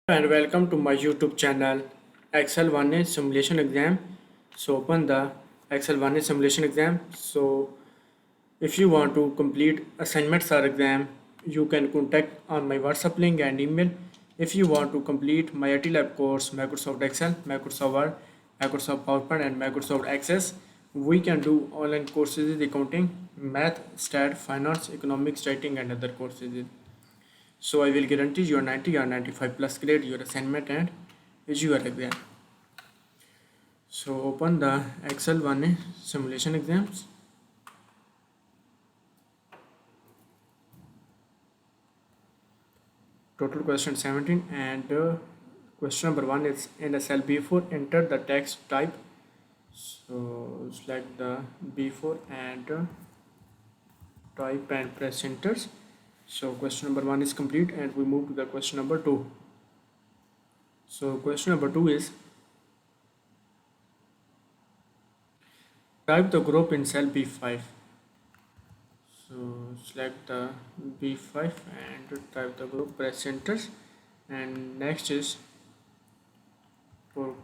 And welcome to my YouTube channel Excel 1A simulation exam. So open the Excel 1A simulation exam. So if you want to complete assignments or exam, you can contact on my WhatsApp link and email. If you want to complete my IT Lab course, Microsoft Excel, Microsoft Word, Microsoft PowerPoint and Microsoft Access, we can do online courses in accounting, math, stat, finance, economics, writing and other courses. So I will guarantee your 90 or 95 plus grade your assignment and your exam. So open the Excel 1A simulation exams. Total question 17 and question number 1 is in a cell B4 enter the text type. So select the B4 and type and press enter. So question number 1 is complete and we move to the question number 2. So question number 2 is type the group in cell B5. So select the B5 and type the group, press enter, and next is for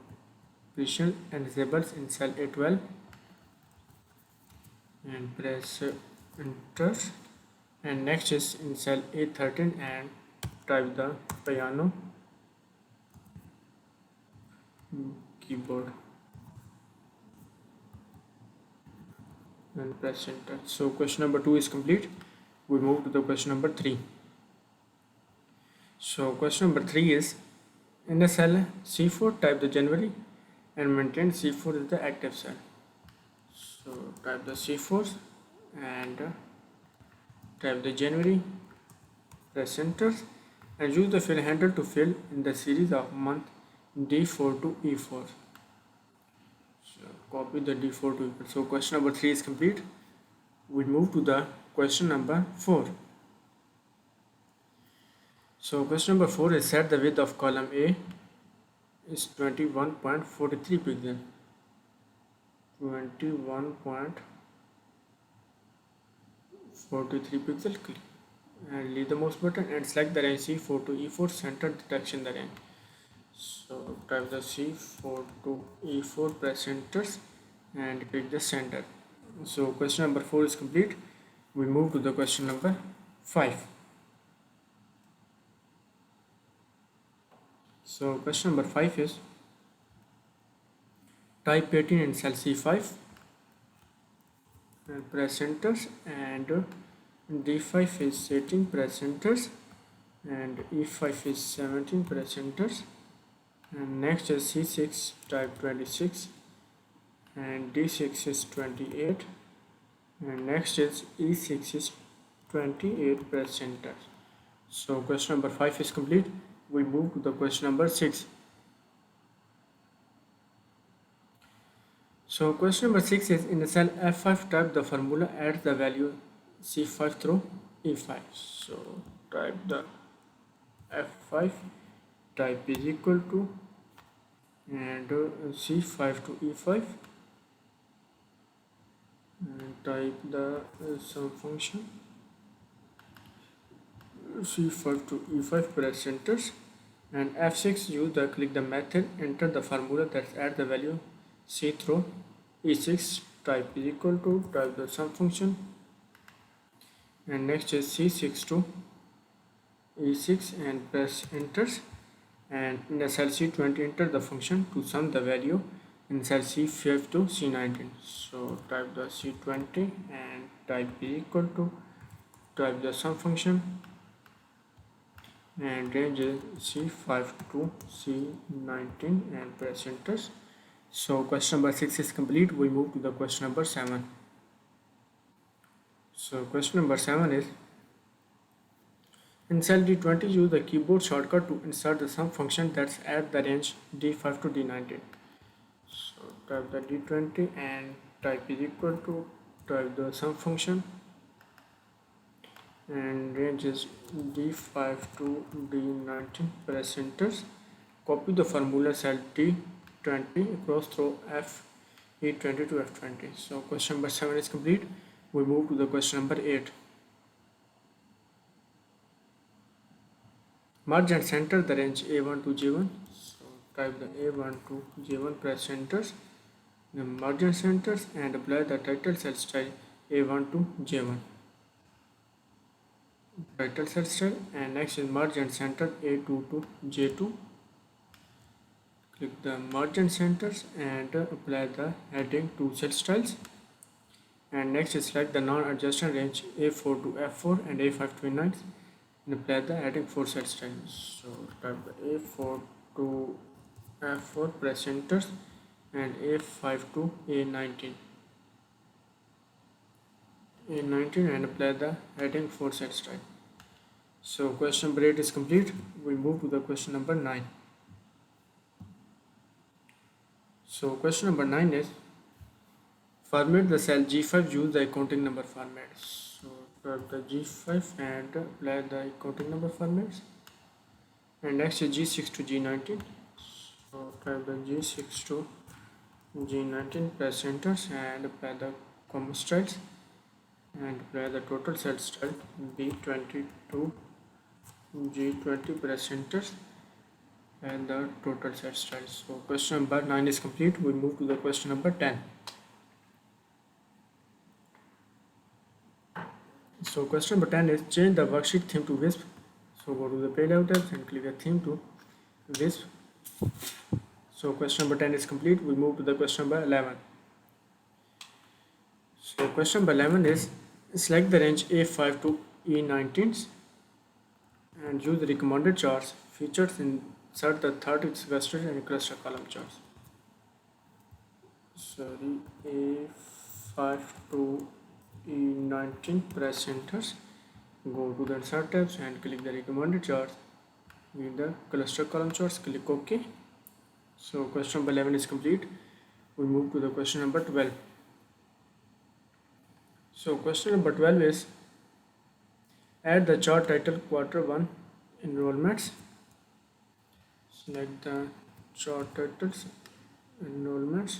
position and disables in cell A12 and press enter, and next is in cell A13 and type the piano keyboard and press enter. So question number 2 is complete. We move to the question number 3. So question number 3 is in the cell C4 type the January and maintain C4 is the active cell. So type the C4 and type the January, press enter, and use the fill handle to fill in the series of month D4 to E4. So copy the D4 to E4. So question number 3 is complete. We move to the question number 4. So question number 4 is set the width of column A is 21.43 pixel. 21.43 pixel, and leave the mouse button and select the range C4 to E4 center detection the range. So type the C4 to E4, press enter and click the center. So question number 4 is complete. We move to the question number 5. So question number 5 is type 18 in cell C5 and press enter, and D5 is 18, press enter, and E5 is 17, press enter, and next is C6 type 26 and D6 is 28, and next is E6 is 28, press enter. So question number 5 is complete. We move to the question number 6. So question number 6 is in the cell F5 type the formula adds the value C5 through E5. So type the F5 type is equal to and C5 to E5 and type the sum function C5 to E5, press enter, and F6 use the click the method, enter the formula that add the value C through E6, type is equal to, type the sum function, and next is C6 to E6 and press enter, and in the cell C20 enter the function to sum the value in cell C5 to C19. So type the C20 and type is equal to, type the sum function, and range is C5 to C19 and press enter. So question number 6 is complete. We move to the question number 7. So question number 7 is in cell D20 use the keyboard shortcut to insert the sum function that's at the range D5 to D19. So type the D20 and type is equal to, type the sum function, and range is D5 to D19, press enter, copy the formula cell D20 across through F E20 to F20. So question number 7 is complete. We move to the question number 8. Merge and center the range A1 to J1. So type the A1 to J1, press centers, the merge and centers, and apply the title cell style A1 to J1. Title cell style, and next is merge and center A2 to J2. Click the merge and centers and apply the heading to cell styles. And next is select the non-adjacent range A4 to F4 and A5 to A9 and apply the heading 4 cell styles. So type the A4 to F4, press enter, and A5 to A19. A19 and apply the heading 4 cell style. So question number 8 is complete. We move to the question number 9. So question number 9 is format the cell G5, use the accounting number format. So type the G5 and apply the accounting number formats. And next is G6 to G19. So type the G6 to G19, press enter and apply the comma styles and apply the total cell style B20 to G20, press enter and the total cell style. So question number 9 is complete. We move to the question number 10. So question number 10 is change the worksheet theme to Wisp. So go to the payload tab and click the theme to Wisp. So question number 10 is complete. We move to the question number 11. So question number 11 is select the range A5 to E19 and use the recommended charts features, insert the third cluster and cluster column charts. Sorry, A5 to E19, press enter, go to the insert tabs and click the recommended charts with the cluster column charts, click OK. So question number 11 is complete. We move to the question number 12. So question number 12 is add the chart title Q1 enrollments. Select the chart titles enrollments.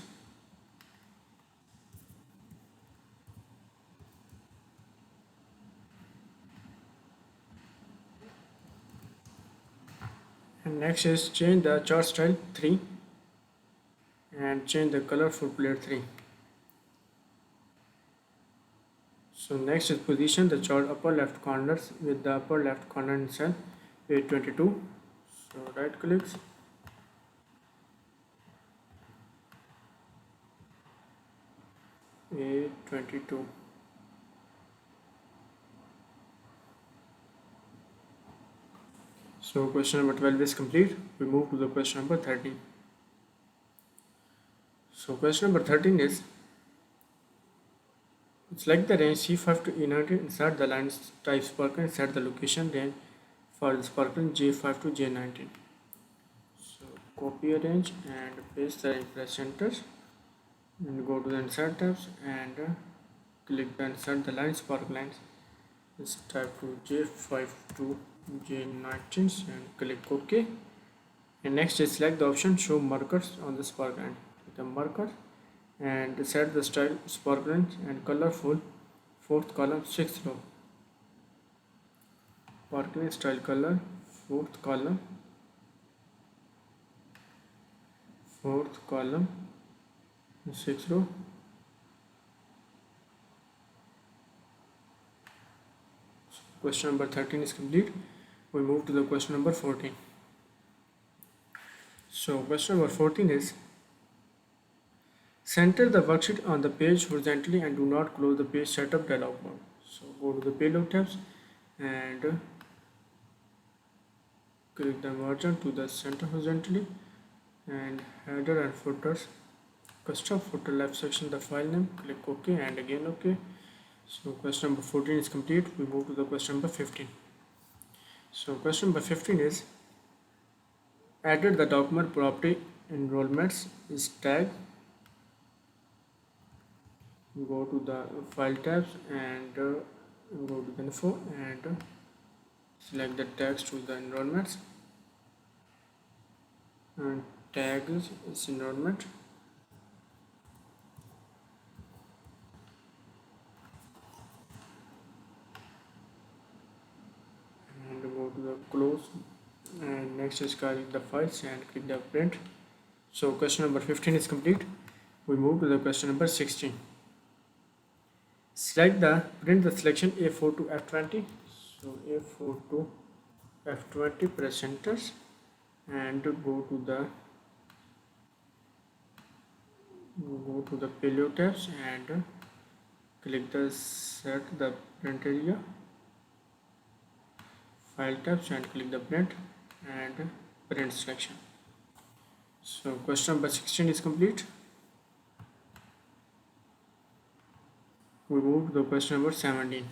And next is change the chart style 3 and change the color for player 3. So next is position the chart upper left corners with the upper left corner in cell A22. So right clicks, A22. So question number 12 is complete. We move to the question number 13. So question number 13 is select the range C5 to E19, insert the lines type sparkle, set the location range for the sparkle J5 to J19. So copy a range and paste the range, press enter and go to the insert tabs and click the insert the line sparkle lines. This type to J5 to J19 and click OK. And next is select the option show markers on the spark line. The marker and set the style sparkle and colorful fourth column 6th row. Sparkling style color fourth column 6th row. Question number 13 is complete. We move to the question number 14. So question number 14 is center the worksheet on the page horizontally and do not close the page setup dialog box. So go to the payload tabs and click the margin to the center horizontally and header and footers, custom footer left section the file name, click OK and again OK. So question number 14 is complete. We move to the question number 15. So question number 15 is added the document property enrollments is tag. Go to the file tabs and go to the info and select the tags to the enrollments and tag is enrollment and go to the close and next is calling the files and click the print. So question number 15 is complete. We move to the question number 16. Select the print the selection A4 to F20. So A4 to F20, press enter and go to the paleo tabs and click the set the print area, file tabs and click the print and print selection. So question number 16 is complete. We move to the question number 17.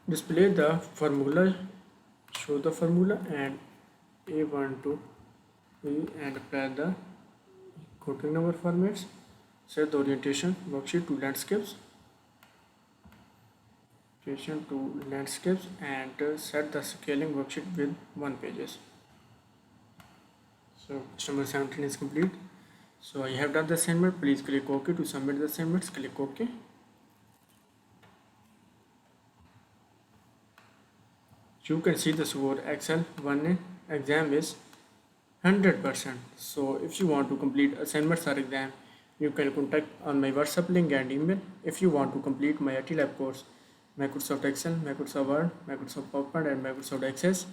Display the formula, show the formula and A1 to E and apply the quoting number formats. Set the orientation worksheet to landscapes. And set the scaling worksheet with 1 pages. So question number 17 is complete. So I have done the assignment. Please click OK to submit the assignments. Click OK. You can see the score Excel 1 exam is 100%. So if you want to complete assignments or exam, you can contact on my WhatsApp link and email. If you want to complete my IT Lab course, Microsoft Excel, Microsoft Word, Microsoft PowerPoint and Microsoft Access,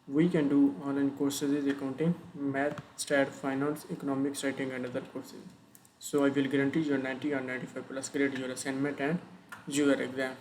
we can do online courses, accounting, math, stat, finance, economics, writing and other courses. So I will guarantee your 90 or 95 plus grade your assignment and your exam.